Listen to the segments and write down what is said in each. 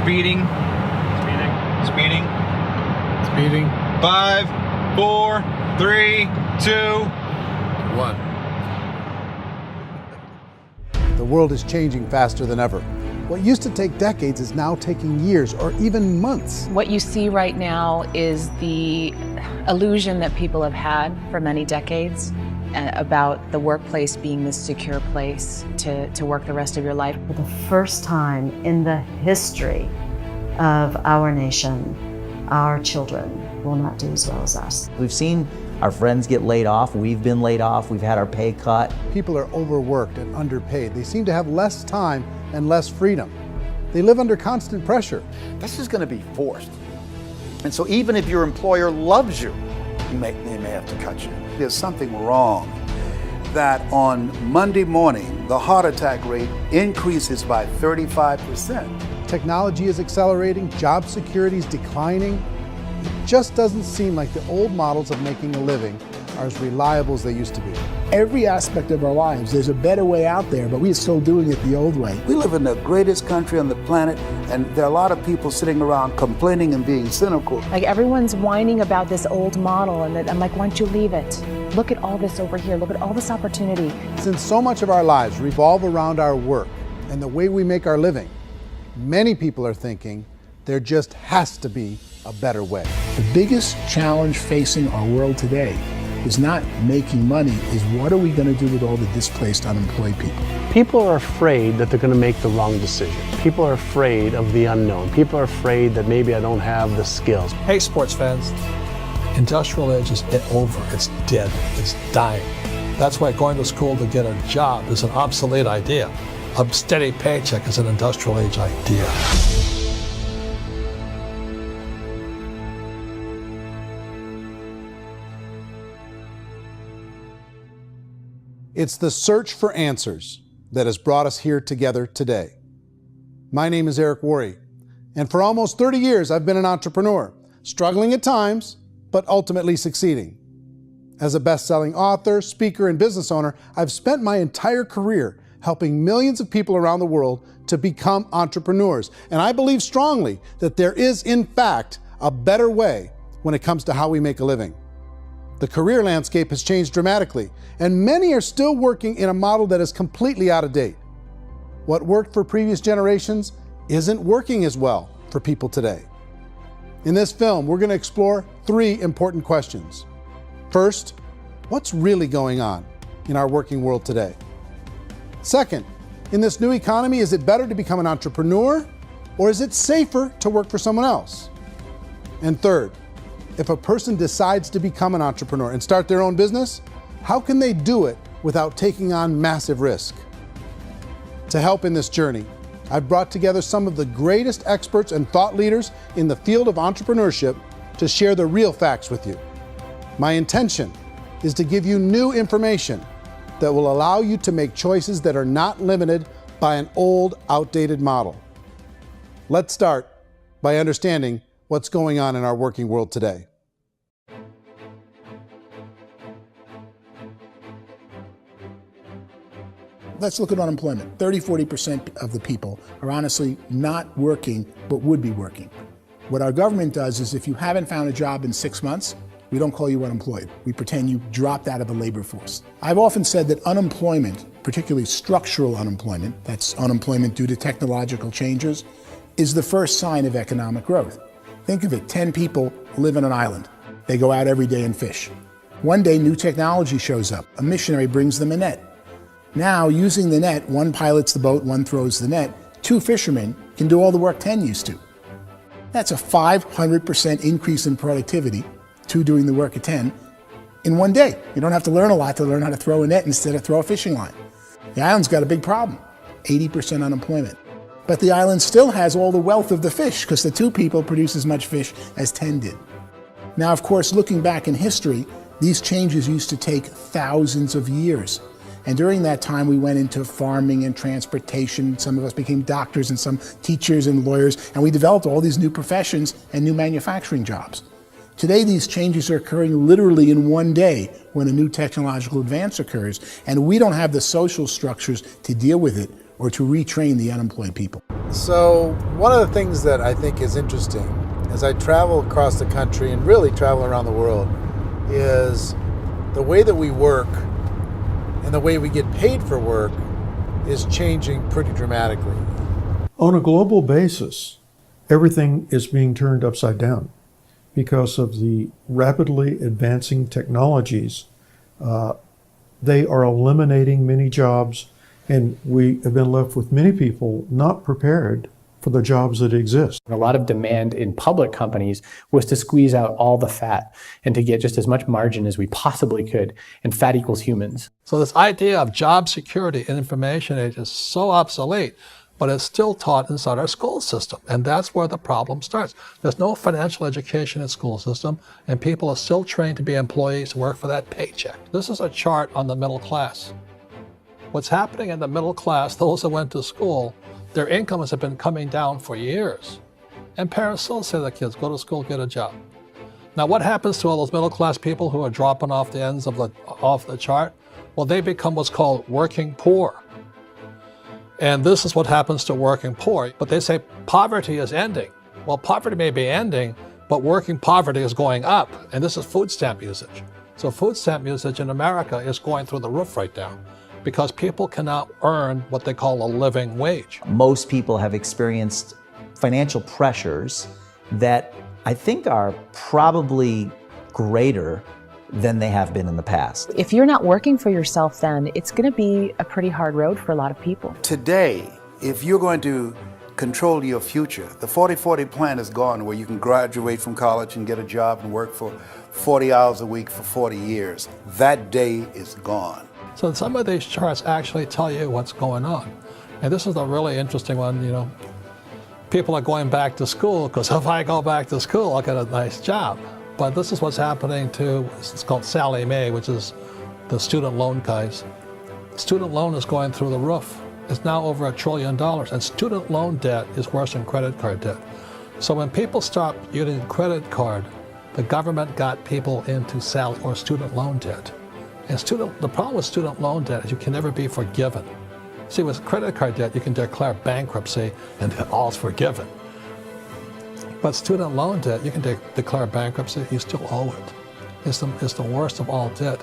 Speeding. Speeding. Speeding. 5, 4, 3, 2, 1. The world is changing faster than ever. What used to take decades is now taking years or even months. What you see right now is the illusion that people have had for many decades about the workplace being this secure place to work the rest of your life. For the first time in the history of our nation, our children will not do as well as us. We've seen our friends get laid off, we've been laid off, we've had our pay cut. People are overworked and underpaid. They seem to have less time and less freedom. They live under constant pressure. This is going to be forced. And so even if your employer loves you, they may have to cut you. There's something wrong that on Monday morning, the heart attack rate increases by 35%. Technology is accelerating, job security is declining. It just doesn't seem like the old models of making a living are as reliable as they used to be. Every aspect of our lives, there's a better way out there, but we're still doing it the old way. We live in the greatest country on the planet, and there are a lot of people sitting around complaining and being cynical. Like everyone's whining about this old model, and I'm like, why don't you leave it? Look at all this over here. Look at all this opportunity. Since so much of our lives revolve around our work and the way we make our living, many people are thinking there just has to be a better way. The biggest challenge facing our world today is not making money, is what are we going to do with all the displaced, unemployed people? People are afraid that they're going to make the wrong decision. People are afraid of the unknown. People are afraid that maybe I don't have the skills. Hey, sports fans. Industrial age is over. It's dead. It's dying. That's why going to school to get a job is an obsolete idea. A steady paycheck is an industrial age idea. It's the search for answers that has brought us here together today. My name is Eric Worre, and for almost 30 years I've been an entrepreneur, struggling at times, but ultimately succeeding. As a best-selling author, speaker, and business owner, I've spent my entire career helping millions of people around the world to become entrepreneurs. And I believe strongly that there is, in fact, a better way when it comes to how we make a living. The career landscape has changed dramatically, and many are still working in a model that is completely out of date. What worked for previous generations isn't working as well for people today. In this film, we're going to explore 3 important questions. First, what's really going on in our working world today? Second, in this new economy, is it better to become an entrepreneur, or is it safer to work for someone else? And third, if a person decides to become an entrepreneur and start their own business, how can they do it without taking on massive risk? To help in this journey, I've brought together some of the greatest experts and thought leaders in the field of entrepreneurship to share the real facts with you. My intention is to give you new information that will allow you to make choices that are not limited by an old, outdated model. Let's start by understanding what's going on in our working world today. Let's look at unemployment. 30–40% of the people are honestly not working, but would be working. What our government does is if you haven't found a job in 6 months, we don't call you unemployed. We pretend you dropped out of the labor force. I've often said that unemployment, particularly structural unemployment, that's unemployment due to technological changes, is the first sign of economic growth. Think of it, 10 people live on an island. They go out every day and fish. One day, new technology shows up. A missionary brings them a net. Now, using the net, one pilots the boat, one throws the net. 2 fishermen can do all the work 10 used to. That's a 500% increase in productivity, 2 doing the work of 10, in one day. You don't have to learn a lot to learn how to throw a net instead of throw a fishing line. The island's got a big problem, 80% unemployment. But the island still has all the wealth of the fish because the 2 people produce as much fish as 10 did. Now, of course, looking back in history, these changes used to take thousands of years. And during that time, we went into farming and transportation. Some of us became doctors and some teachers and lawyers, and we developed all these new professions and new manufacturing jobs. Today, these changes are occurring literally in one day when a new technological advance occurs, and we don't have the social structures to deal with it or to retrain the unemployed people. So one of the things that I think is interesting as I travel across the country and really travel around the world is the way that we work and the way we get paid for work is changing pretty dramatically. On a global basis, everything is being turned upside down because of the rapidly advancing technologies. They are eliminating many jobs, and we have been left with many people not prepared for the jobs that exist. A lot of demand in public companies was to squeeze out all the fat and to get just as much margin as we possibly could, and fat equals humans. So this idea of job security and information age is so obsolete, but it's still taught inside our school system. And that's where the problem starts. There's no financial education in school system, and people are still trained to be employees who work for that paycheck. This is a chart on the middle class. What's happening in the middle class, those that went to school, their incomes have been coming down for years. And parents still say to their kids, go to school, get a job. Now what happens to all those middle class people who are dropping off the ends of the chart? Well, they become what's called working poor. And this is what happens to working poor. But they say poverty is ending. Well, poverty may be ending, but working poverty is going up. And this is food stamp usage. So food stamp usage in America is going through the roof right now, because people cannot earn what they call a living wage. Most people have experienced financial pressures that I think are probably greater than they have been in the past. If you're not working for yourself, then it's going to be a pretty hard road for a lot of people. Today, if you're going to control your future, the 40-40 plan is gone, where you can graduate from college and get a job and work for 40 hours a week for 40 years. That day is gone. So some of these charts actually tell you what's going on. And this is a really interesting one. You know, people are going back to school because if I go back to school, I'll get a nice job. But this is what's happening to, it's called Sallie Mae, which is the student loan guys. Student loan is going through the roof. It's now over $1 trillion, and student loan debt is worse than credit card debt. So when people stopped using credit card, the government got people into student loan debt. And the problem with student loan debt is you can never be forgiven. See, with credit card debt, you can declare bankruptcy and all's forgiven. But student loan debt, you can declare bankruptcy, you still owe it. It's the worst of all debt.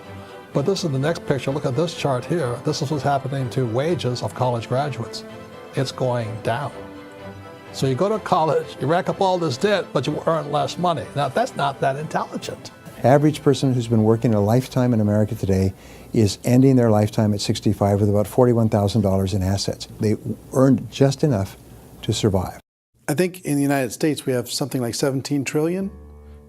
But this is the next picture. Look at this chart here. This is what's happening to wages of college graduates. It's going down. So you go to college, you rack up all this debt, but you earn less money. Now, that's not that intelligent. Average person who's been working a lifetime in America today is ending their lifetime at 65 with about $41,000 in assets. They earned just enough to survive. I think in the United States we have something like 17 trillion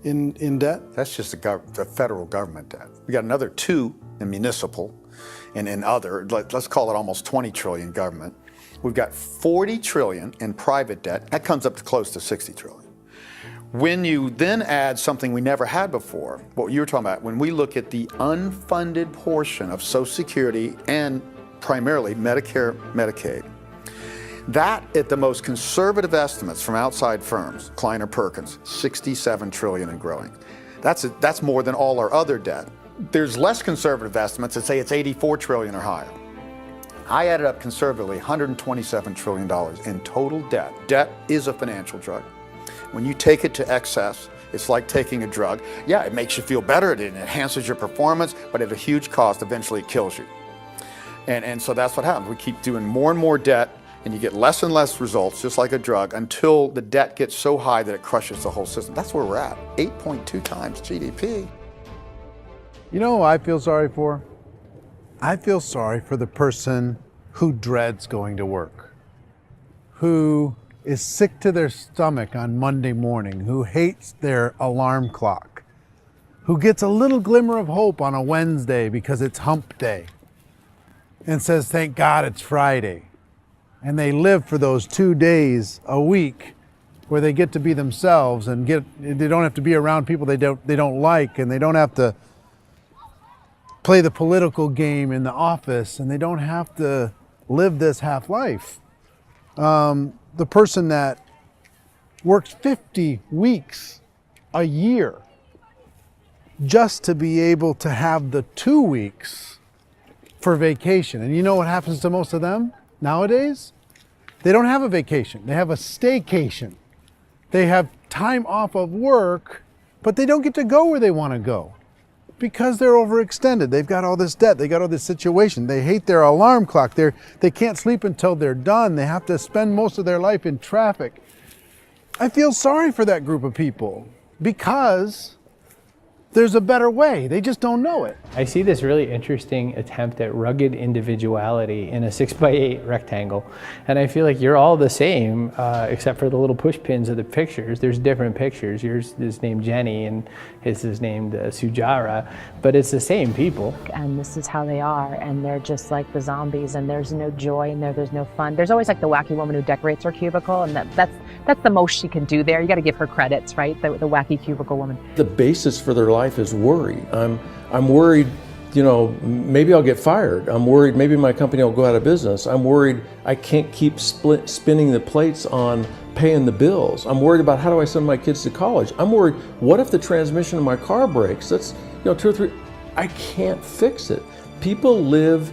in debt. That's just the federal government debt. We got another 2 in municipal and in other, let's call it almost 20 trillion government. We've got 40 trillion in private debt. That comes up to close to 60 trillion. When you then add something we never had before, what you were talking about, when we look at the unfunded portion of Social Security and primarily Medicare, Medicaid, that at the most conservative estimates from outside firms, Kleiner Perkins, 67 trillion and growing. That's more than all our other debt. There's less conservative estimates that say it's 84 trillion or higher. I added up conservatively $127 trillion in total debt. Debt is a financial drug. When you take it to excess, it's like taking a drug. Yeah, it makes you feel better, it enhances your performance, but at a huge cost, eventually it kills you. And so that's what happens. We keep doing more and more debt, and you get less and less results, just like a drug, until the debt gets so high that it crushes the whole system. That's where we're at, 8.2 times GDP. You know who I feel sorry for? I feel sorry for the person who dreads going to work, who is sick to their stomach on Monday morning, who hates their alarm clock, who gets a little glimmer of hope on a Wednesday because it's hump day and says, thank God it's Friday. And they live for those 2 days a week where they get to be themselves and they don't have to be around people they don't like, and they don't have to play the political game in the office, and they don't have to live this half life. The person that works 50 weeks a year just to be able to have the 2 weeks for vacation. And you know what happens to most of them? Nowadays, they don't have a vacation. They have a staycation. They have time off of work, but they don't get to go where they want to go because they're overextended. They've got all this debt. They got all this situation. They hate their alarm clock. They can't sleep until they're done. They have to spend most of their life in traffic. I feel sorry for that group of people because there's a better way. They just don't know it. I see this really interesting attempt at rugged individuality in a 6x8 rectangle. And I feel like you're all the same, except for the little push pins of the pictures. There's different pictures. Yours is named Jenny and his is named Sujara, but it's the same people. And this is how they are, and they're just like the zombies, and there's no joy in there, there's no fun. There's always like the wacky woman who decorates her cubicle, and that's the most she can do there. You got to give her credits, right? The wacky cubicle woman. The basis for their life is worry. I'm worried, maybe I'll get fired. I'm worried maybe my company will go out of business. I'm worried I can't keep spinning the plates on paying the bills. I'm worried about how do I send my kids to college. I'm worried, what if the transmission of my car breaks? That's 2 or 3, I can't fix it. People live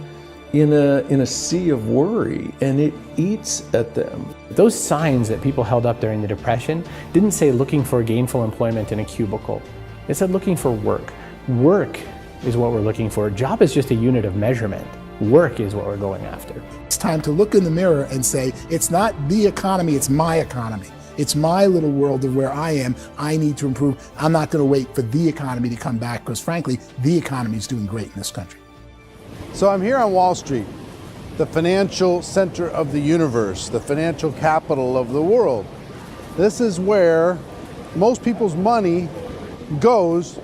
in a sea of worry, and it eats at them. Those signs that people held up during the Depression didn't say looking for gainful employment in a cubicle. It said looking for work. Work is what we're looking for. Job is just a unit of measurement. Work is what we're going after. It's time to look in the mirror and say, it's not the economy, it's my economy. It's my little world of where I am. I need to improve. I'm not going to wait for the economy to come back because frankly, the economy is doing great in this country. So I'm here on Wall Street, the financial center of the universe, the financial capital of the world. This is where most people's money goes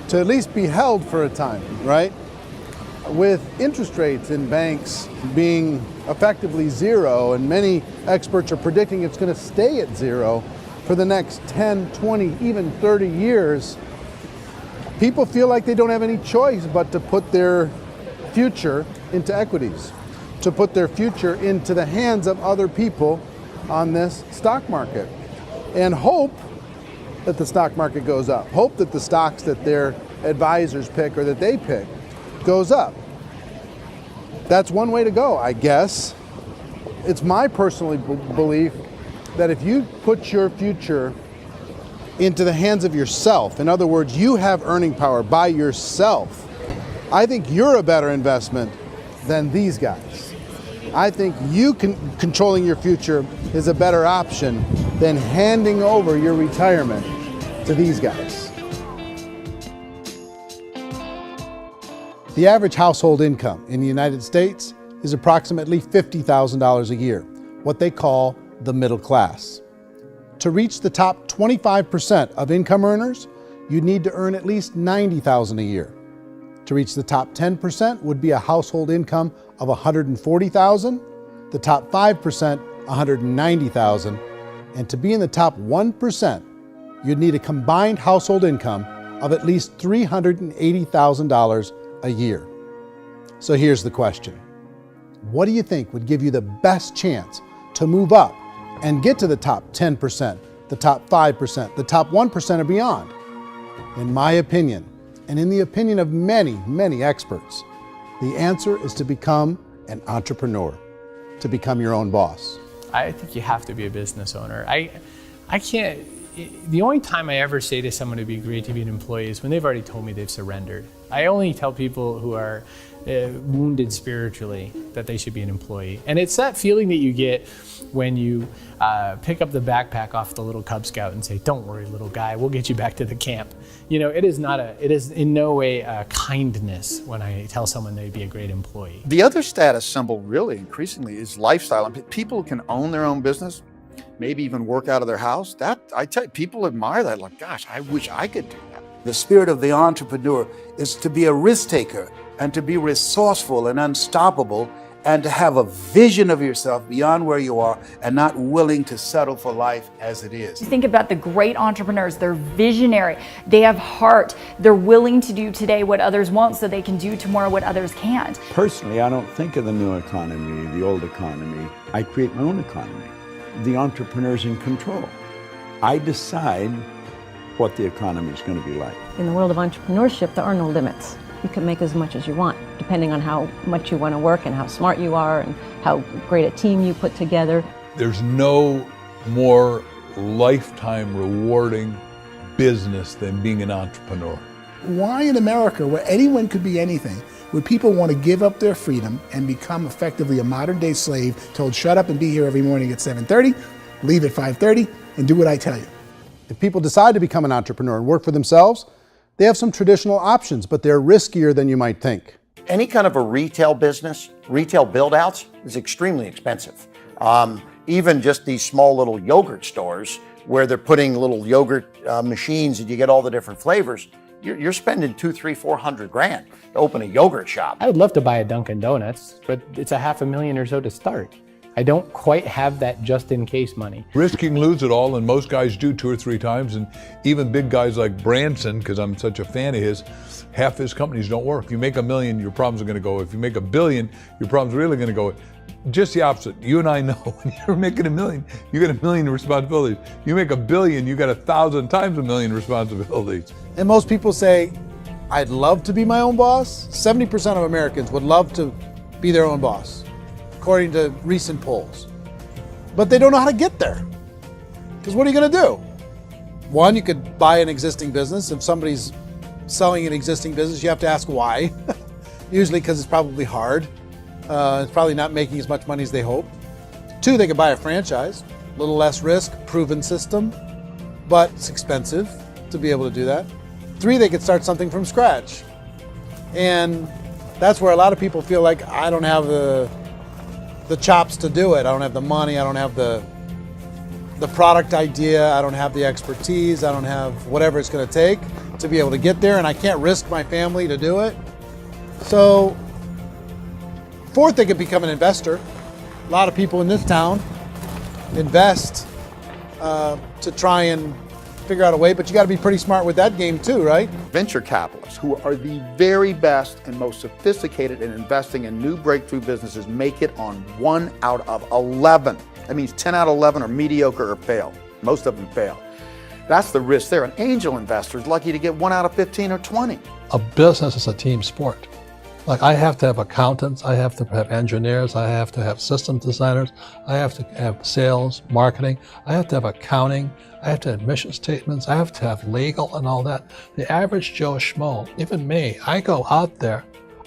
to at least be held for a time, right? With interest rates in banks being effectively zero, and many experts are predicting it's going to stay at zero for the next 10, 20, even 30 years, people feel like they don't have any choice but to put their future into equities, to put their future into the hands of other people on this stock market, and hope that the stock market goes up, hope that the stocks that their advisors pick or that they pick goes up. That's one way to go, I guess. It's my personal belief that if you put your future into the hands of yourself, in other words, you have earning power by yourself, I think you're a better investment than these guys. I think you controlling your future is a better option than handing over your retirement to these guys. The average household income in the United States is approximately $50,000 a year, what they call the middle class. To reach the top 25% of income earners, you'd need to earn at least $90,000 a year. To reach the top 10% would be a household income of $140,000, the top 5%, $190,000, and to be in the top 1%, you'd need a combined household income of at least $380,000 a year. So here's the question. What do you think would give you the best chance to move up and get to the top 10%, the top 5%, the top 1% or beyond? In my opinion, and in the opinion of many, many experts, the answer is to become an entrepreneur, to become your own boss. I think you have to be a business owner. I can't, the only time I ever say to someone it'd be great to be an employee is when they've already told me they've surrendered. I only tell people who are wounded spiritually that they should be an employee. And it's that feeling that you get when you pick up the backpack off the little Cub Scout and say, "Don't worry, little guy, we'll get you back to the camp." It is in no way a kindness when I tell someone they'd be a great employee. The other status symbol really increasingly is lifestyle. And people can own their own business, maybe even work out of their house. That, I tell you, people admire that. Like, gosh, I wish I could do that. The spirit of the entrepreneur is to be a risk taker and to be resourceful and unstoppable and to have a vision of yourself beyond where you are and not willing to settle for life as it is. Think about the great entrepreneurs. They're visionary. They have heart. They're willing to do today what others won't so they can do tomorrow what others can't. Personally, I don't think of the new economy, the old economy. I create my own economy. The entrepreneur's in control. I decide what the economy is going to be like. In the world of entrepreneurship, there are no limits. you can make as much as you want, depending on how much you want to work and how smart you are and how great a team you put together. There's no more lifetime rewarding business than being an entrepreneur. Why in America, where anyone could be anything, would people want to give up their freedom and become effectively a modern day slave, told shut up and be here every morning at 7:30, leave at 5:30, and do what I tell you? If people decide to become an entrepreneur and work for themselves, they have some traditional options, but they're riskier than you might think. Any kind of a retail business, retail build-outs is extremely expensive. Even just these small little yogurt stores where they're putting little yogurt machines and you get all the different flavors, you're spending $200,000, $300,000, $400,000 to open a yogurt shop. I would love to buy a Dunkin' Donuts, but it's $500,000 or so to start. I don't quite have that just in case money. Risking lose it all, and most guys do 2 or 3 times, and even big guys like Branson, because I'm such a fan of his, half his companies don't work. If you make $1 million, your problems are gonna go. If you make $1 billion, your problems are really gonna go. Just the opposite. You and I know when you're making $1 million, you get $1 million responsibilities. You make $1 billion, you got 1,000 times $1 million responsibilities. And most people say, I'd love to be my own boss. 70% of Americans would love to be their own boss, according to recent polls. But they don't know how to get there. Because what are you gonna do? One, you could buy an existing business. If somebody's selling an existing business, you have to ask why. Usually because it's probably hard. It's probably not making as much money as they hope. 2, they could buy a franchise, a little less risk, proven system, but it's expensive to be able to do that. 3, they could start something from scratch. And that's where a lot of people feel like, I don't have the chops to do it. I don't have the money, I don't have the product idea, I don't have the expertise, I don't have whatever it's gonna take to be able to get there, and I can't risk my family to do it. So, 4th, they could become an investor. A lot of people in this town invest to try and figure out a way, but you gotta be pretty smart with that game too, right? Venture capitalists, who are the very best and most sophisticated in investing in new breakthrough businesses, make it on 1 out of 11. That means 10 out of 11 are mediocre or fail. Most of them fail. That's the risk there. An angel investor is lucky to get 1 out of 15 or 20. A business is a team sport. Like, I have to have accountants, I have to have engineers, I have to have system designers, I have to have sales, marketing, I have to have accounting, I have to have mission statements, I have to have legal and all that. The average Joe Schmo, even me, I go out there,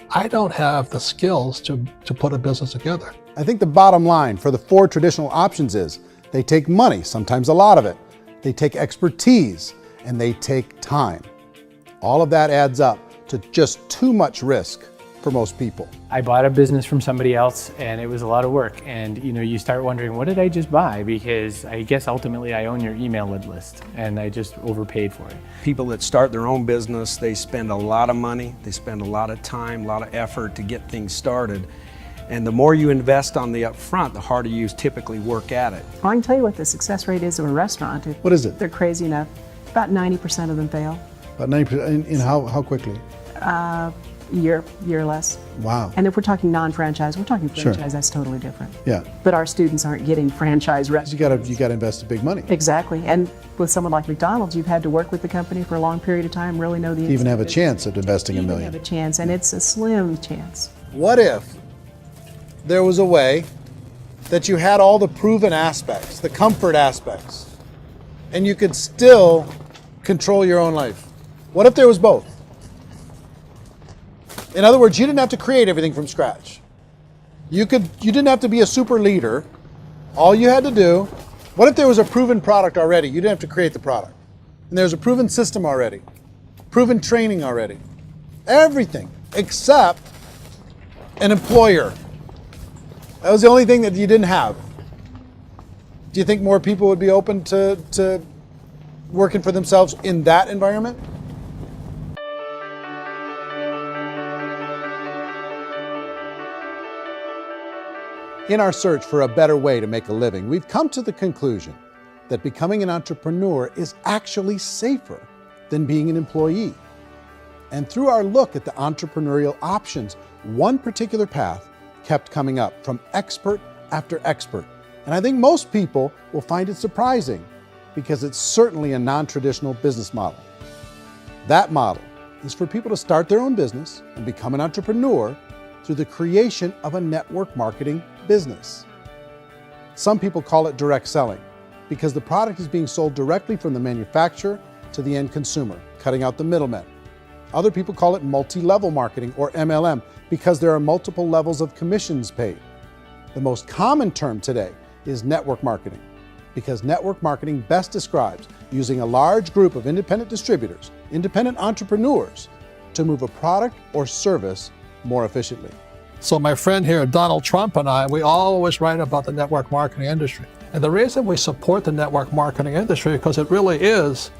I don't have the skills to put a business together. I think the bottom line for the 4 traditional options is they take money, sometimes a lot of it. They take expertise, and they take time. All of that adds up to just too much risk for most people. I bought a business from somebody else and it was a lot of work. And you start wondering, what did I just buy? Because I guess ultimately I own your email list and I just overpaid for it. People that start their own business, they spend a lot of money, they spend a lot of time, a lot of effort to get things started. And the more you invest on the upfront, the harder you typically work at it. Well, I can tell you what the success rate is of a restaurant. What is it? They're crazy enough. About 90% of them fail. About 90%, in how quickly? Year less. Wow. And if we're talking non-franchise, we're talking franchise, Sure. That's totally different. Yeah. But our students aren't getting franchise restaurants. You gotta invest big money. Exactly. And with someone like McDonald's, you've had to work with the company for a long period of time, really know the To even have a chance at investing $1 million. have a chance, and it's a slim chance. What if there was a way that you had all the proven aspects, the comfort aspects, and you could still control your own life? What if there was both? In other words, you didn't have to create everything from scratch. You didn't have to be a super leader. All you had to do, what if there was a proven product already? You didn't have to create the product. And there's a proven system already, proven training already. Everything except an employer. That was the only thing that you didn't have. Do you think more people would be open to working for themselves in that environment? In our search for a better way to make a living, we've come to the conclusion that becoming an entrepreneur is actually safer than being an employee. And through our look at the entrepreneurial options, one particular path kept coming up from expert after expert. And I think most people will find it surprising because it's certainly a non-traditional business model. That model is for people to start their own business and become an entrepreneur through the creation of a network marketing business. Some people call it direct selling because the product is being sold directly from the manufacturer to the end consumer, cutting out the middlemen. Other people call it multi-level marketing, or MLM, because there are multiple levels of commissions paid. The most common term today is network marketing, because network marketing best describes using a large group of independent distributors, independent entrepreneurs, to move a product or service more efficiently. So my friend here, Donald Trump, and I, we always write about the network marketing industry. And the reason we support the network marketing industry is because it really is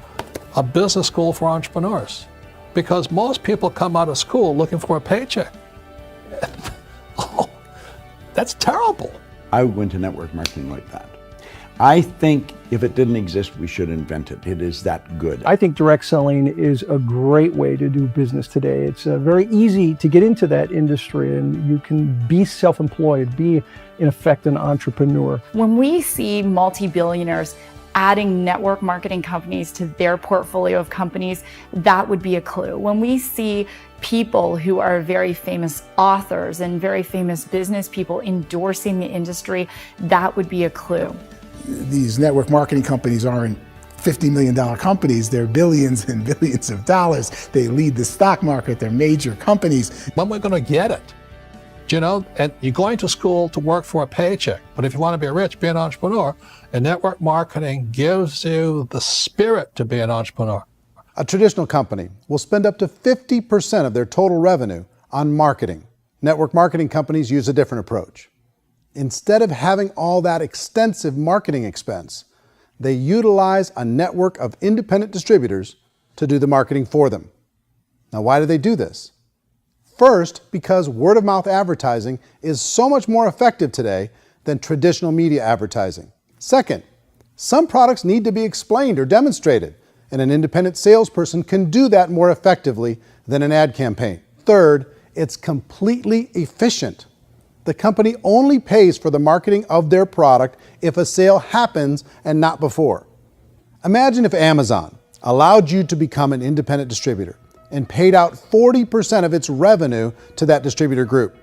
a business school for entrepreneurs. Because most people come out of school looking for a paycheck. Oh, that's terrible. I would go into network marketing like that. I think if it didn't exist, we should invent it. It is that good. I think direct selling is a great way to do business today. It's very easy to get into that industry, and you can be self-employed, be in effect an entrepreneur. When we see multi-billionaires adding network marketing companies to their portfolio of companies, that would be a clue. When we see people who are very famous authors and very famous business people endorsing the industry, that would be a clue. These network marketing companies aren't $50 million companies, they're billions and billions of dollars. They lead the stock market, they're major companies. When we're going to get it? You know, and you're going to school to work for a paycheck, but if you want to be rich, be an entrepreneur, and network marketing gives you the spirit to be an entrepreneur. A traditional company will spend up to 50% of their total revenue on marketing. Network marketing companies use a different approach. Instead of having all that extensive marketing expense, they utilize a network of independent distributors to do the marketing for them. Now, why do they do this? First, because word-of-mouth advertising is so much more effective today than traditional media advertising. Second, some products need to be explained or demonstrated, and an independent salesperson can do that more effectively than an ad campaign. Third, it's completely efficient. The company only pays for the marketing of their product if a sale happens and not before. Imagine if Amazon allowed you to become an independent distributor and paid out 40% of its revenue to that distributor group.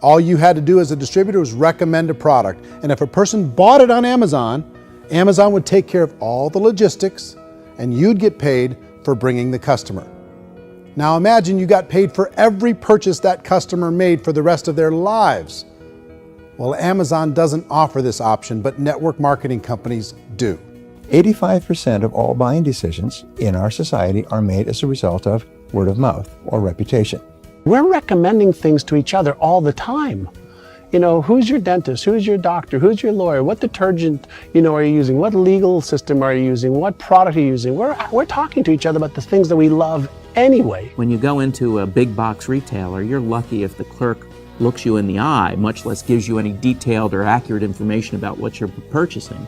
All you had to do as a distributor was recommend a product, and if a person bought it on Amazon, Amazon would take care of all the logistics, and you'd get paid for bringing the customer. Now imagine you got paid for every purchase that customer made for the rest of their lives. Well, Amazon doesn't offer this option, but network marketing companies do. 85% of all buying decisions in our society are made as a result of word of mouth or reputation. We're recommending things to each other all the time. You know, who's your dentist? Who's your doctor? Who's your lawyer? What detergent, are you using? What legal system are you using? What product are you using? We're talking to each other about the things that we love anyway. When you go into a big box retailer, you're lucky if the clerk looks you in the eye, much less gives you any detailed or accurate information about what you're purchasing.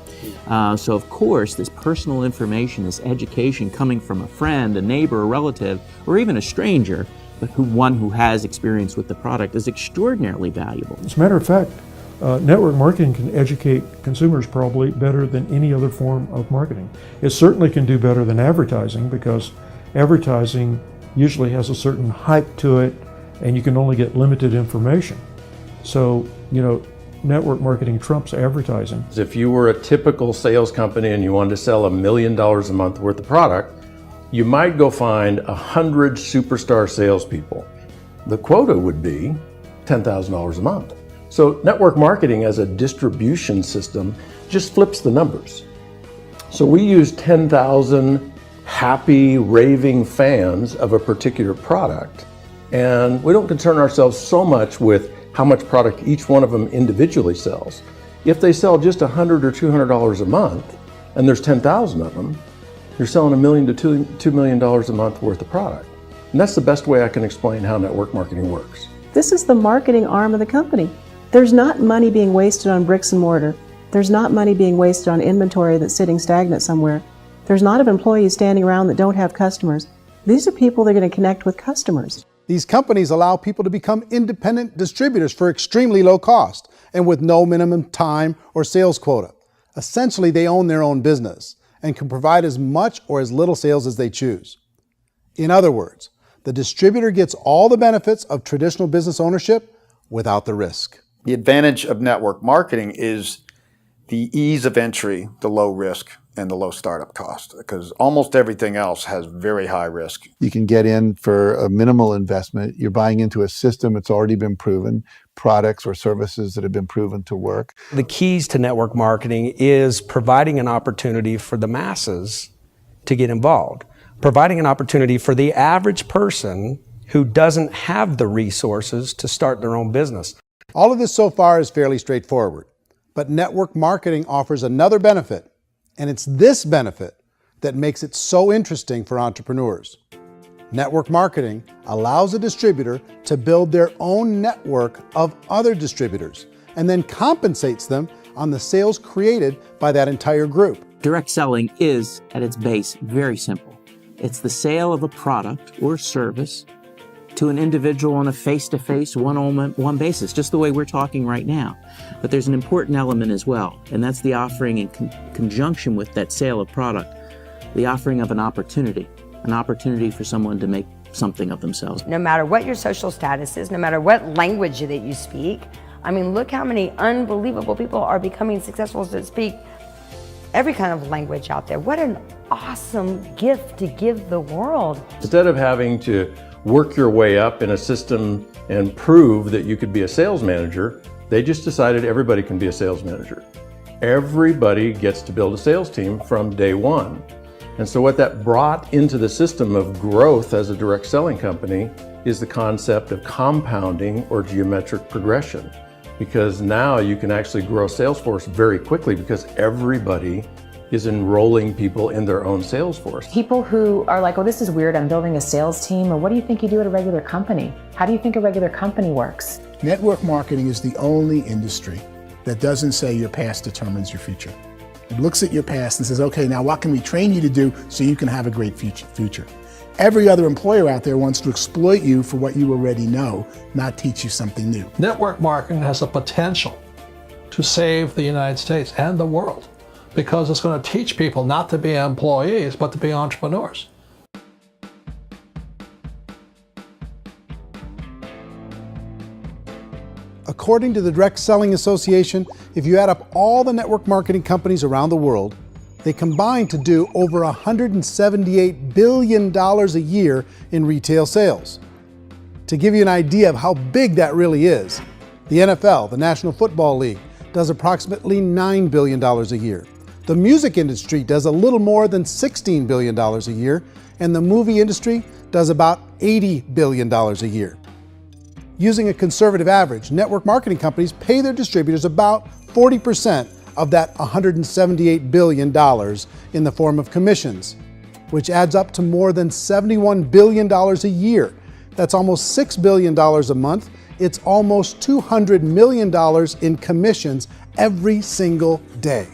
So of course, this personal information, this education coming from a friend, a neighbor, a relative, or even a stranger, but one who has experience with the product is extraordinarily valuable. As a matter of fact, network marketing can educate consumers probably better than any other form of marketing. It certainly can do better than advertising because advertising usually has a certain hype to it and you can only get limited information. So, network marketing trumps advertising. If you were a typical sales company and you wanted to sell $1 million a month worth of product, you might go find 100 superstar salespeople. The quota would be $10,000 a month. So network marketing as a distribution system just flips the numbers. So we use 10,000 happy, raving fans of a particular product, and we don't concern ourselves so much with how much product each one of them individually sells. If they sell just $100 or $200 a month, and there's 10,000 of them, you're selling $1 million to $2 million a month worth of product. And that's the best way I can explain how network marketing works. This is the marketing arm of the company. There's not money being wasted on bricks and mortar. There's not money being wasted on inventory that's sitting stagnant somewhere. There's not of employees standing around that don't have customers. These are people that are going to connect with customers. These companies allow people to become independent distributors for extremely low cost and with no minimum time or sales quota. Essentially, they own their own business and can provide as much or as little sales as they choose. In other words, the distributor gets all the benefits of traditional business ownership without the risk. The advantage of network marketing is the ease of entry, the low risk, and the low startup cost, because almost everything else has very high risk. You can get in for a minimal investment. You're buying into a system that's already been proven, products or services that have been proven to work. The keys to network marketing is providing an opportunity for the masses to get involved, providing an opportunity for the average person who doesn't have the resources to start their own business. All of this so far is fairly straightforward, but network marketing offers another benefit, and it's this benefit that makes it so interesting for entrepreneurs. Network marketing allows a distributor to build their own network of other distributors and then compensates them on the sales created by that entire group. Direct selling is, at its base, very simple. It's the sale of a product or service to an individual on a face-to-face, one-on-one basis, just the way we're talking right now. But there's an important element as well, and that's the offering in conjunction with that sale of product, the offering of an opportunity for someone to make something of themselves. No matter what your social status is, no matter what language that you speak, I mean, look how many unbelievable people are becoming successful to speak every kind of language out there. What an awesome gift to give the world. Instead of having to work your way up in a system and prove that you could be a sales manager, they just decided everybody can be a sales manager. Everybody gets to build a sales team from day one. And so what that brought into the system of growth as a direct selling company is the concept of compounding or geometric progression. Because now you can actually grow a sales force very quickly because everybody is enrolling people in their own sales force. People who are like, oh, this is weird, I'm building a sales team, or what do you think you do at a regular company? How do you think a regular company works? Network marketing is the only industry that doesn't say your past determines your future. It looks at your past and says, okay, now what can we train you to do so you can have a great future? Every other employer out there wants to exploit you for what you already know, not teach you something new. Network marketing has the potential to save the United States and the world because it's going to teach people not to be employees, but to be entrepreneurs. According to the Direct Selling Association, if you add up all the network marketing companies around the world, they combine to do over $178 billion a year in retail sales. To give you an idea of how big that really is, the NFL, the National Football League, does approximately $9 billion a year. The music industry does a little more than $16 billion a year, and the movie industry does about $80 billion a year. Using a conservative average, network marketing companies pay their distributors about 40% of that $178 billion in the form of commissions, which adds up to more than $71 billion a year. That's almost $6 billion a month. It's almost $200 million in commissions every single day.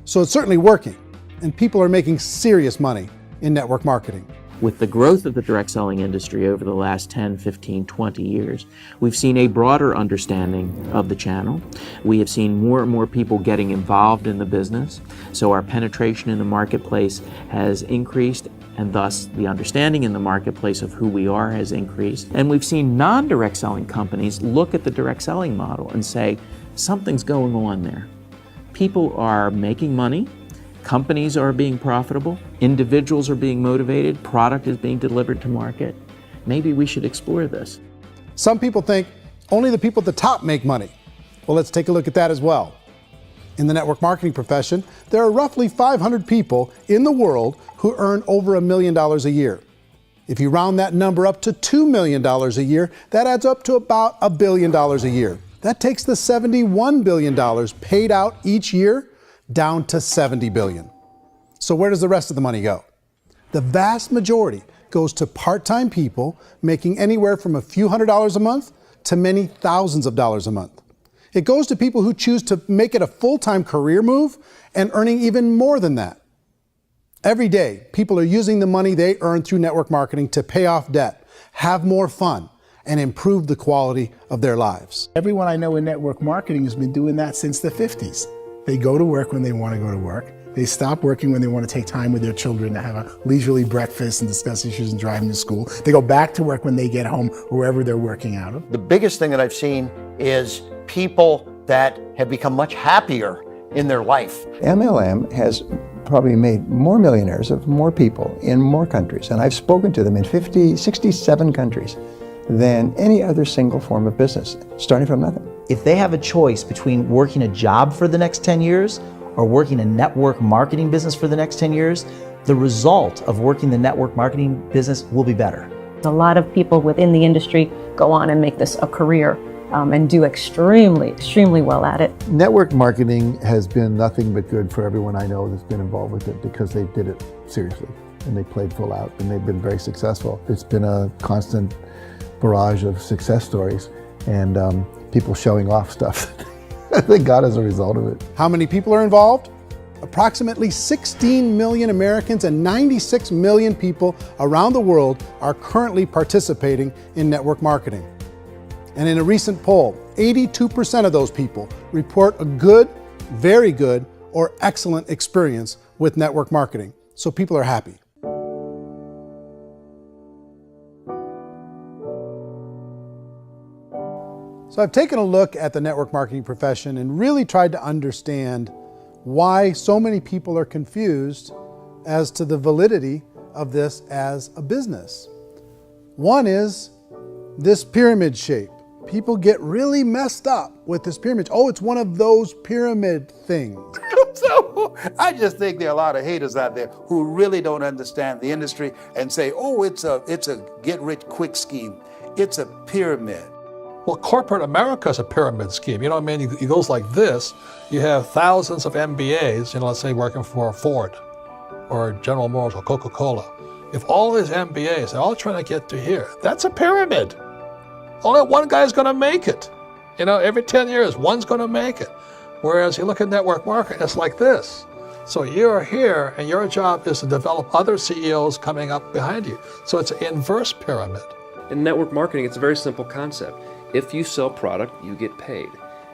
So it's certainly working, and people are making serious money in network marketing. With the growth of the direct selling industry over the last 10, 15, 20 years, we've seen a broader understanding of the channel. We have seen more and more people getting involved in the business, so our penetration in the marketplace has increased, and thus the understanding in the marketplace of who we are has increased. And we've seen non-direct selling companies look at the direct selling model and say, something's going on there. People are making money. Companies are being profitable, individuals are being motivated, product is being delivered to market. Maybe we should explore this. Some people think only the people at the top make money. Well, let's take a look at that as well. In the network marketing profession, there are roughly 500 people in the world who earn over $1 million a year. If you round that number up to $2 million a year, that adds up to about $1 billion a year. That takes the $71 billion paid out each year down to $70 billion. So where does the rest of the money go? The vast majority goes to part-time people making anywhere from a few $100s a month to many thousands of dollars a month. It goes to people who choose to make it a full-time career move and earning even more than that. Every day, people are using the money they earn through network marketing to pay off debt, have more fun, and improve the quality of their lives. Everyone I know in network marketing has been doing that since the 50s. They go to work when they want to go to work. They stop working when they want to take time with their children to have a leisurely breakfast and discuss issues and driving to school. They go back to work when they get home, wherever they're working out of. The biggest thing that I've seen is people that have become much happier in their life. MLM has probably made more millionaires of more people in more countries, and I've spoken to them in 67 countries, than any other single form of business, starting from nothing. If they have a choice between working a job for the next 10 years or working a network marketing business for the next 10 years, the result of working the network marketing business will be better. A lot of people within the industry go on and make this a career and do extremely well at it. Network marketing has been nothing but good for everyone I know that's been involved with it because they did it seriously and they played full out and they've been very successful. It's been a constant barrage of success stories and people showing off stuff that they got as a result of it. How many people are involved? Approximately 16 million Americans and 96 million people around the world are currently participating in network marketing. And in a recent poll, 82% of those people report a good, very good, or excellent experience with network marketing. So people are happy. So I've taken a look at the network marketing profession and really tried to understand why so many people are confused as to the validity of this as a business. One is this pyramid shape. People get really messed up with this pyramid. Oh, it's one of those pyramid things. So I just think there are a lot of haters out there who really don't understand the industry and say, oh, it's a get-rich-quick scheme. It's a pyramid. Well, corporate America is a pyramid scheme. You know what I mean? It goes like this. You have thousands of MBAs, let's say working for Ford or General Motors or Coca-Cola. If all these MBAs are all trying to get to here, that's a pyramid. Only one guy's going to make it. Every 10 years, one's going to make it. Whereas you look at network marketing, it's like this. So you're here, and your job is to develop other CEOs coming up behind you. So it's an inverse pyramid. In network marketing, it's a very simple concept. If you sell product, you get paid.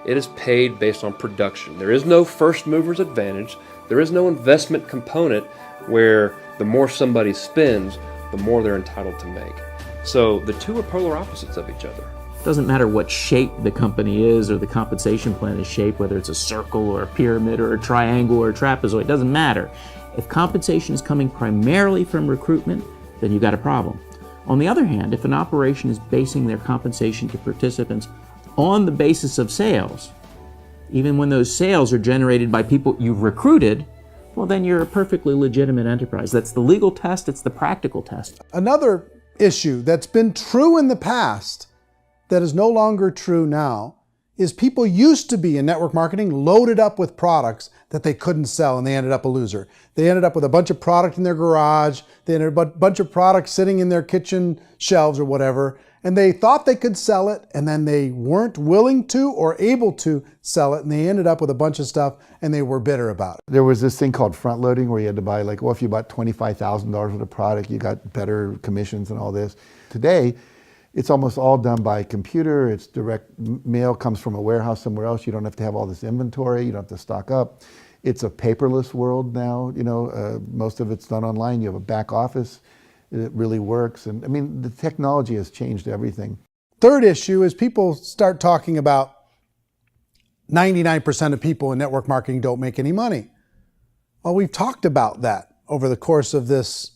It is paid based on production. There is no first mover's advantage. There is no investment component where the more somebody spends, the more they're entitled to make. So the two are polar opposites of each other. It doesn't matter what shape the company is or the compensation plan is shaped, whether it's a circle or a pyramid or a triangle or a trapezoid, it doesn't matter. If compensation is coming primarily from recruitment, then you've got a problem. On the other hand, if an operation is basing their compensation to participants on the basis of sales, even when those sales are generated by people you've recruited, well, then you're a perfectly legitimate enterprise. That's the legal test, it's the practical test. Another issue that's been true in the past that is no longer true now is people used to be in network marketing loaded up with products that they couldn't sell and they ended up a loser. They ended up with a bunch of product in their garage, they ended up with a bunch of products sitting in their kitchen shelves or whatever, and they thought they could sell it and then they weren't willing to or able to sell it and they ended up with a bunch of stuff and they were bitter about it. There was this thing called front loading where you had to buy if you bought $25,000 worth of product, you got better commissions and all this. Today, it's almost all done by computer. It's direct mail, comes from a warehouse somewhere else. You don't have to have all this inventory. You don't have to stock up. It's a paperless world now. Most of it's done online. You have a back office. It really works. And I mean, the technology has changed everything. Third issue is people start talking about 99% of people in network marketing don't make any money. Well, we've talked about that over the course of this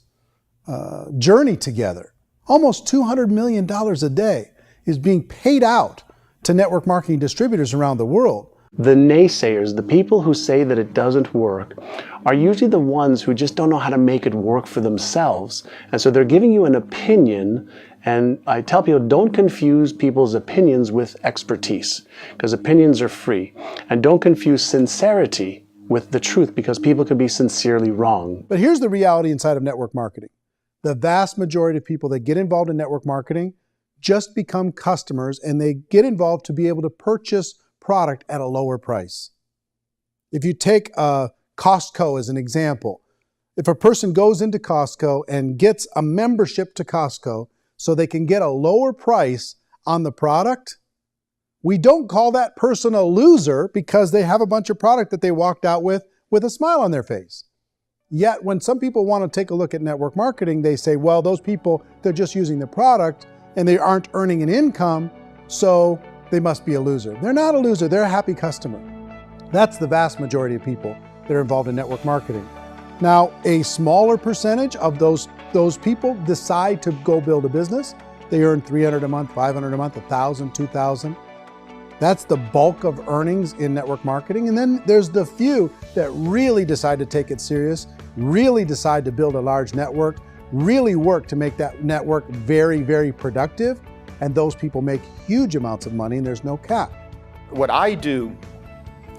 journey together. Almost $200 million a day is being paid out to network marketing distributors around the world. The naysayers, the people who say that it doesn't work, are usually the ones who just don't know how to make it work for themselves. And so they're giving you an opinion, and I tell people, don't confuse people's opinions with expertise, because opinions are free. And don't confuse sincerity with the truth, because people can be sincerely wrong. But here's the reality inside of network marketing. The vast majority of people that get involved in network marketing just become customers, and they get involved to be able to purchase product at a lower price. If you take Costco as an example, if a person goes into Costco and gets a membership to Costco so they can get a lower price on the product, we don't call that person a loser because they have a bunch of product that they walked out with with a smile on their face. Yet when some people want to take a look at network marketing, they say, well, those people, they're just using the product and they aren't earning an income, so they must be a loser. They're not a loser, they're a happy customer. That's the vast majority of people that are involved in network marketing. Now, a smaller percentage of those people decide to go build a business. They earn $300 a month, $500 a month, $1,000, $2,000. That's the bulk of earnings in network marketing. And then there's the few that really decide to take it serious, really decide to build a large network, really work to make that network very, very productive. And those people make huge amounts of money and there's no cap. What I do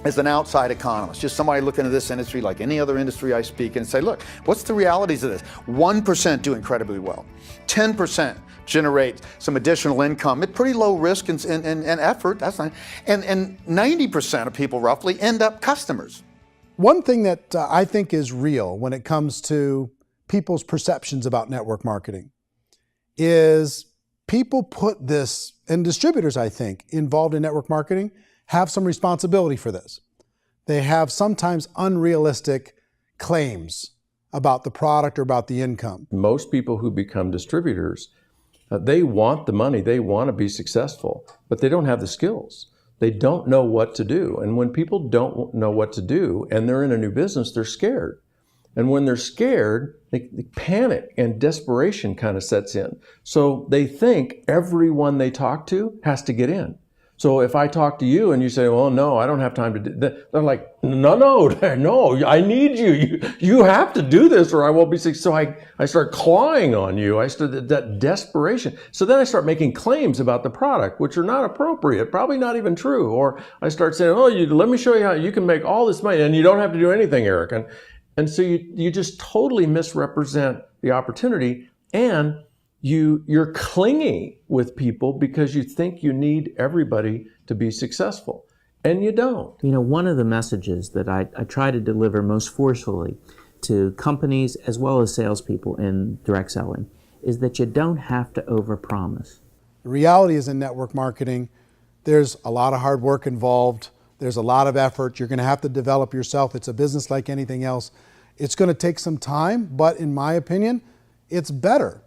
as an outside economist, just somebody looking at this industry like any other industry I speak and say, look, what's the realities of this? 1% do incredibly well. 10% generate some additional income at pretty low risk and effort, that's nice. And 90% of people roughly end up customers. One thing that I think is real when it comes to people's perceptions about network marketing is people put this, and distributors, I think, involved in network marketing have some responsibility for this. They have sometimes unrealistic claims about the product or about the income. Most people who become distributors, they want the money, they want to be successful, but they don't have the skills. They don't know what to do. And when people don't know what to do and they're in a new business, they're scared. And when they're scared, they panic and desperation kind of sets in. So they think everyone they talk to has to get in. So if I talk to you and you say, well, no, I don't have time to do that, they're like, no, I need you. You have to do this or I won't be successful. So I start clawing on you. I start that desperation. So then I start making claims about the product, which are not appropriate, probably not even true. Or I start saying, let me show you how you can make all this money and you don't have to do anything, Eric. And so you just totally misrepresent the opportunity, and you're clingy with people because you think you need everybody to be successful, and you don't. You know, one of the messages that I try to deliver most forcefully to companies as well as salespeople in direct selling is that you don't have to overpromise. The reality is in network marketing, there's a lot of hard work involved. There's a lot of effort. You're going to have to develop yourself. It's a business like anything else. It's going to take some time, but in my opinion, it's better.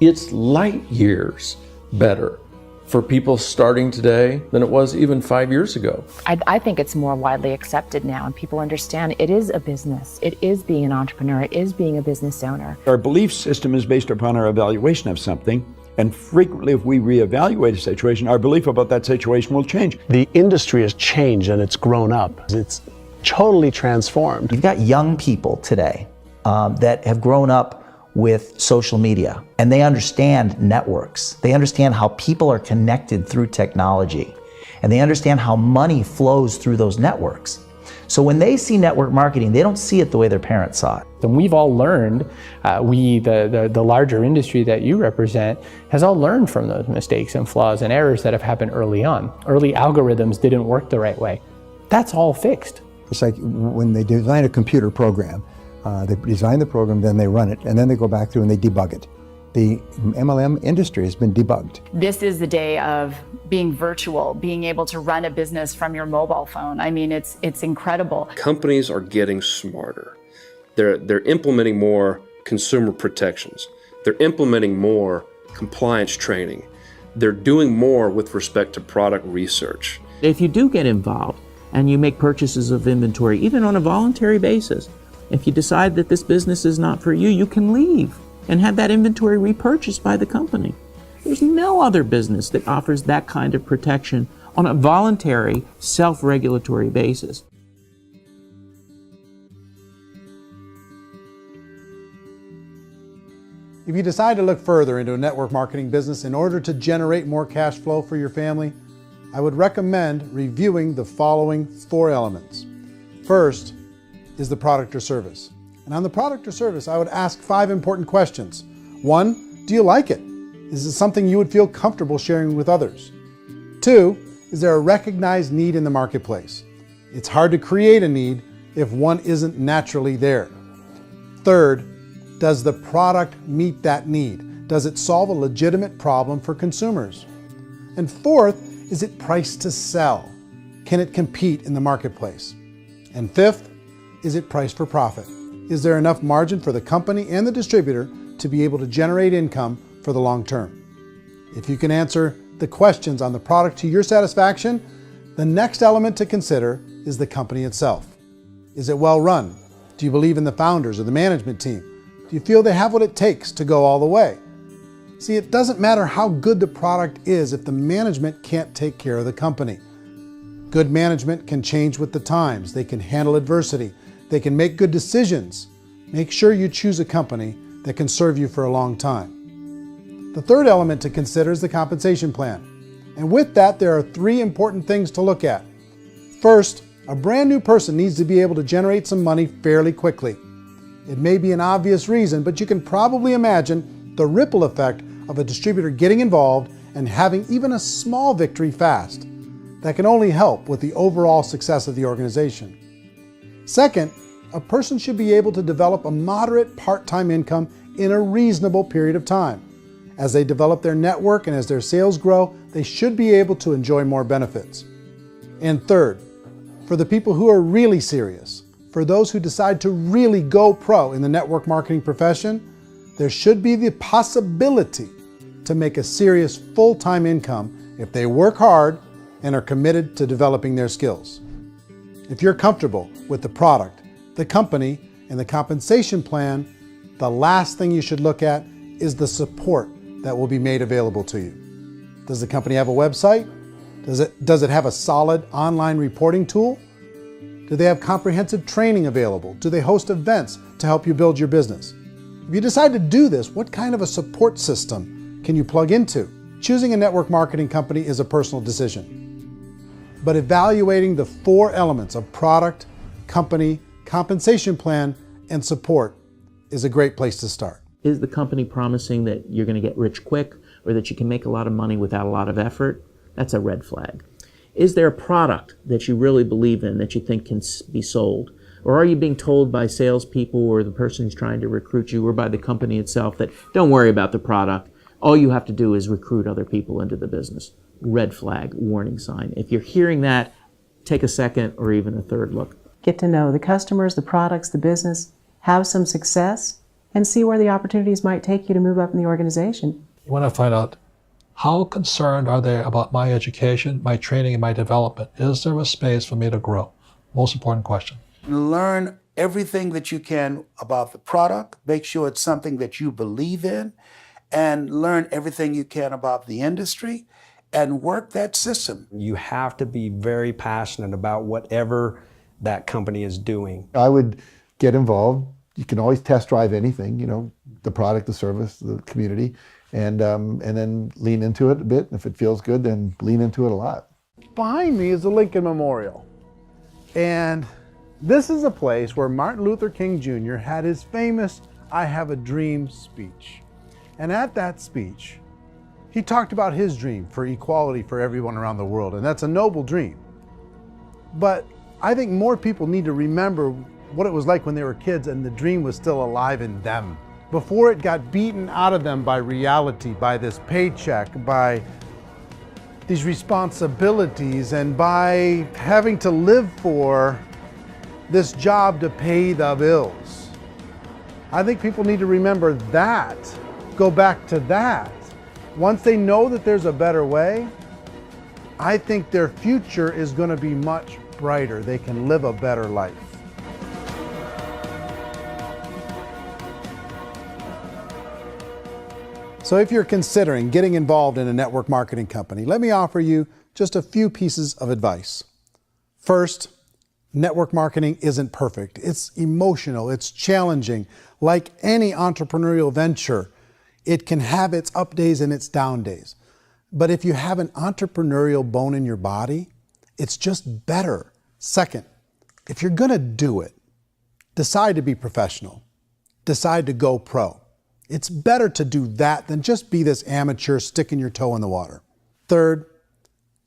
It's light years better for people starting today than it was even 5 years ago. I think it's more widely accepted now, and people understand it is a business. It is being an entrepreneur. It is being a business owner. Our belief system is based upon our evaluation of something. And frequently, if we reevaluate a situation, our belief about that situation will change. The industry has changed and it's grown up. It's totally transformed. You've got young people today that have grown up with social media, and they understand networks. They understand how people are connected through technology, and they understand how money flows through those networks. So when they see network marketing, they don't see it the way their parents saw it. And we've all learned, the larger industry that you represent, has all learned from those mistakes and flaws and errors that have happened early on. Early algorithms didn't work the right way. That's all fixed. It's like when they design a computer program, they design the program, then they run it, and then they go back through and they debug it. The MLM industry has been debugged. This is the day of being virtual, being able to run a business from your mobile phone. I mean, it's incredible. Companies are getting smarter. They're implementing more consumer protections. They're implementing more compliance training. They're doing more with respect to product research. If you do get involved and you make purchases of inventory, even on a voluntary basis, if you decide that this business is not for you, you can leave and have that inventory repurchased by the company. There's no other business that offers that kind of protection on a voluntary, self-regulatory basis. If you decide to look further into a network marketing business in order to generate more cash flow for your family, I would recommend reviewing the following 4 elements. First is the product or service. And on the product or service, I would ask 5 important questions. 1, do you like it? Is it something you would feel comfortable sharing with others? 2, is there a recognized need in the marketplace? It's hard to create a need if one isn't naturally there. 3rd, does the product meet that need? Does it solve a legitimate problem for consumers? And 4th, is it priced to sell? Can it compete in the marketplace? And fifth, is it priced for profit? Is there enough margin for the company and the distributor to be able to generate income for the long term? If you can answer the questions on the product to your satisfaction, the next element to consider is the company itself. Is it well run? Do you believe in the founders or the management team? Do you feel they have what it takes to go all the way? See, it doesn't matter how good the product is if the management can't take care of the company. Good management can change with the times. They can handle adversity. They can make good decisions. Make sure you choose a company that can serve you for a long time. The third element to consider is the compensation plan. And with that, there are 3 important things to look at. First, a brand new person needs to be able to generate some money fairly quickly. It may be an obvious reason, but you can probably imagine the ripple effect of a distributor getting involved and having even a small victory fast. That can only help with the overall success of the organization. Second, a person should be able to develop a moderate part-time income in a reasonable period of time. As they develop their network and as their sales grow, they should be able to enjoy more benefits. And third, for the people who are really serious, for those who decide to really go pro in the network marketing profession, there should be the possibility to make a serious full-time income if they work hard and are committed to developing their skills. If you're comfortable with the product, the company, and the compensation plan, the last thing you should look at is the support that will be made available to you. Does the company have a website? Does it have a solid online reporting tool? Do they have comprehensive training available? Do they host events to help you build your business? If you decide to do this, what kind of a support system can you plug into? Choosing a network marketing company is a personal decision. But evaluating the 4 elements of product, company, compensation plan, and support is a great place to start. Is the company promising that you're going to get rich quick or that you can make a lot of money without a lot of effort? That's a red flag. Is there a product that you really believe in that you think can be sold? Or are you being told by salespeople or the person who's trying to recruit you or by the company itself that don't worry about the product, all you have to do is recruit other people into the business? Red flag, warning sign. If you're hearing that, take a second or even a third look. Get to know the customers, the products, the business, have some success, and see where the opportunities might take you to move up in the organization. You want to find out how concerned are they about my education, my training, and my development? Is there a space for me to grow? Most important question. Learn everything that you can about the product. Make sure it's something that you believe in, and learn everything you can about the industry and work that system. You have to be very passionate about whatever that company is doing. I would get involved. You can always test drive anything, the product, the service, the community, and then lean into it a bit. If it feels good, then lean into it a lot. Behind me is the Lincoln Memorial. And this is a place where Martin Luther King Jr. had his famous "I Have a Dream" speech. And at that speech, he talked about his dream for equality for everyone around the world, and that's a noble dream. But I think more people need to remember what it was like when they were kids and the dream was still alive in them. Before it got beaten out of them by reality, by this paycheck, by these responsibilities, and by having to live for this job to pay the bills. I think people need to remember that, go back to that. Once they know that there's a better way, I think their future is going to be much brighter. They can live a better life. So if you're considering getting involved in a network marketing company, let me offer you just a few pieces of advice. First, network marketing isn't perfect. It's emotional, it's challenging. Like any entrepreneurial venture, it can have its up days and its down days. But if you have an entrepreneurial bone in your body, it's just better. Second, if you're gonna do it, decide to be professional. Decide to go pro. It's better to do that than just be this amateur sticking your toe in the water. Third,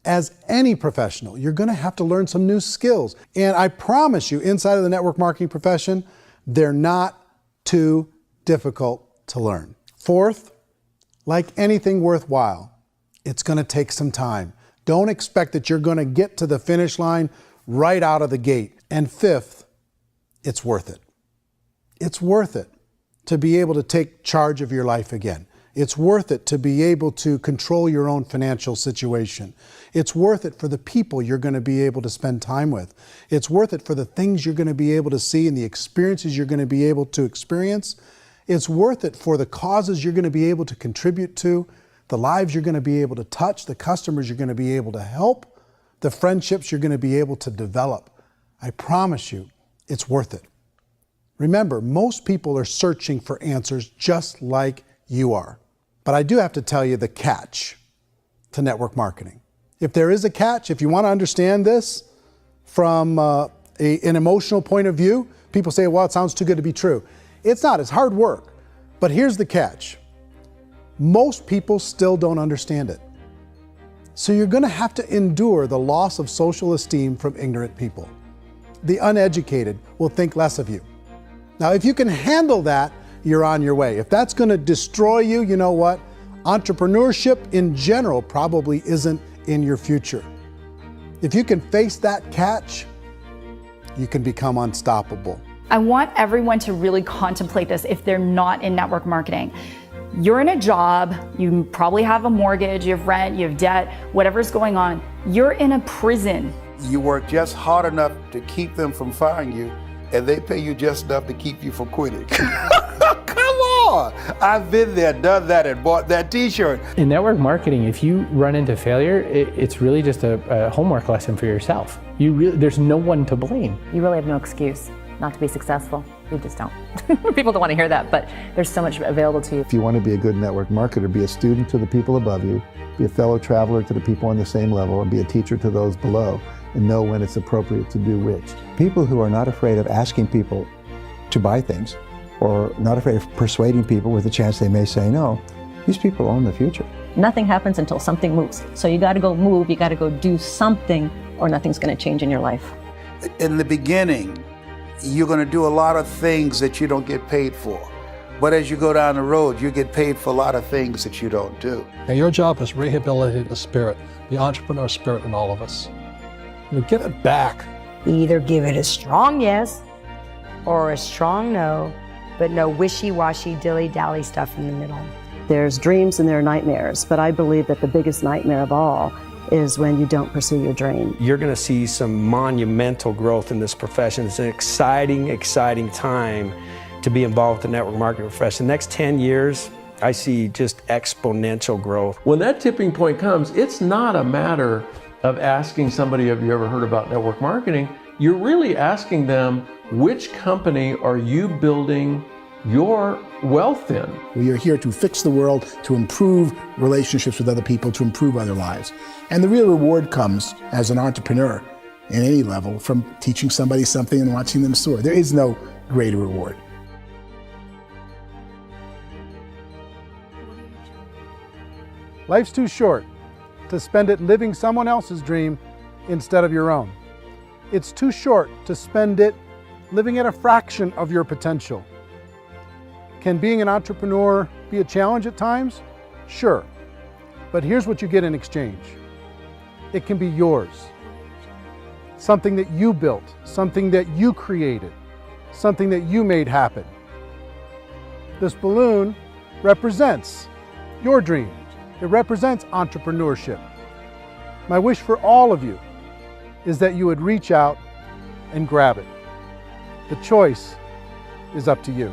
as any professional, you're gonna have to learn some new skills. And I promise you, inside of the network marketing profession, they're not too difficult to learn. Fourth, like anything worthwhile, it's gonna take some time. Don't expect that you're going to get to the finish line right out of the gate. And fifth, it's worth it. It's worth it to be able to take charge of your life again. It's worth it to be able to control your own financial situation. It's worth it for the people you're going to be able to spend time with. It's worth it for the things you're going to be able to see and the experiences you're going to be able to experience. It's worth it for the causes you're going to be able to contribute to, the lives you're going to be able to touch, the customers you're going to be able to help, the friendships you're going to be able to develop. I promise you, it's worth it. Remember, most people are searching for answers just like you are. But I do have to tell you the catch to network marketing. If there is a catch, if you want to understand this from an emotional point of view, people say, well, it sounds too good to be true. It's not, it's hard work. But here's the catch. Most people still don't understand it. So you're going to have to endure the loss of social esteem from ignorant people. The uneducated will think less of you. Now, if you can handle that, you're on your way. If that's going to destroy you, you know what? Entrepreneurship in general probably isn't in your future. If you can face that catch, you can become unstoppable. I want everyone to really contemplate this if they're not in network marketing. You're in a job, you probably have a mortgage, you have rent, you have debt, whatever's going on. You're in a prison. You work just hard enough to keep them from firing you, and they pay you just enough to keep you from quitting. Come on! I've been there, done that, and bought that t-shirt. In network marketing, if you run into failure, it's really just a homework lesson for yourself. There's no one to blame. You really have no excuse not to be successful. You just don't. People don't want to hear that, but there's so much available to you. If you want to be a good network marketer, be a student to the people above you, be a fellow traveler to the people on the same level, and be a teacher to those below, and know when it's appropriate to do which. People who are not afraid of asking people to buy things, or not afraid of persuading people with a chance they may say no, these people own the future. Nothing happens until something moves. So you got to go move, you got to go do something, or nothing's going to change in your life. In the beginning, you're going to do a lot of things that you don't get paid for. But as you go down the road, you get paid for a lot of things that you don't do. Now your job is rehabilitate the spirit, the entrepreneur spirit in all of us. Get it back. You either give it a strong yes or a strong no, but no wishy-washy, dilly-dally stuff in the middle. There's dreams and there are nightmares, but I believe that the biggest nightmare of all is when you don't pursue your dream. You're going to see some monumental growth in this profession. It's an exciting, exciting time to be involved with the network marketing profession. The next 10 years, I see just exponential growth. When that tipping point comes, it's not a matter of asking somebody, have you ever heard about network marketing? You're really asking them, which company are you building your wealth in? We are here to fix the world, to improve relationships with other people, to improve other lives. And the real reward comes as an entrepreneur in any level from teaching somebody something and watching them soar. There is no greater reward. Life's too short to spend it living someone else's dream instead of your own. It's too short to spend it living at a fraction of your potential. Can being an entrepreneur be a challenge at times? Sure. But here's what you get in exchange. It can be yours. Something that you built, something that you created, something that you made happen. This balloon represents your dream. It represents entrepreneurship. My wish for all of you is that you would reach out and grab it. The choice is up to you.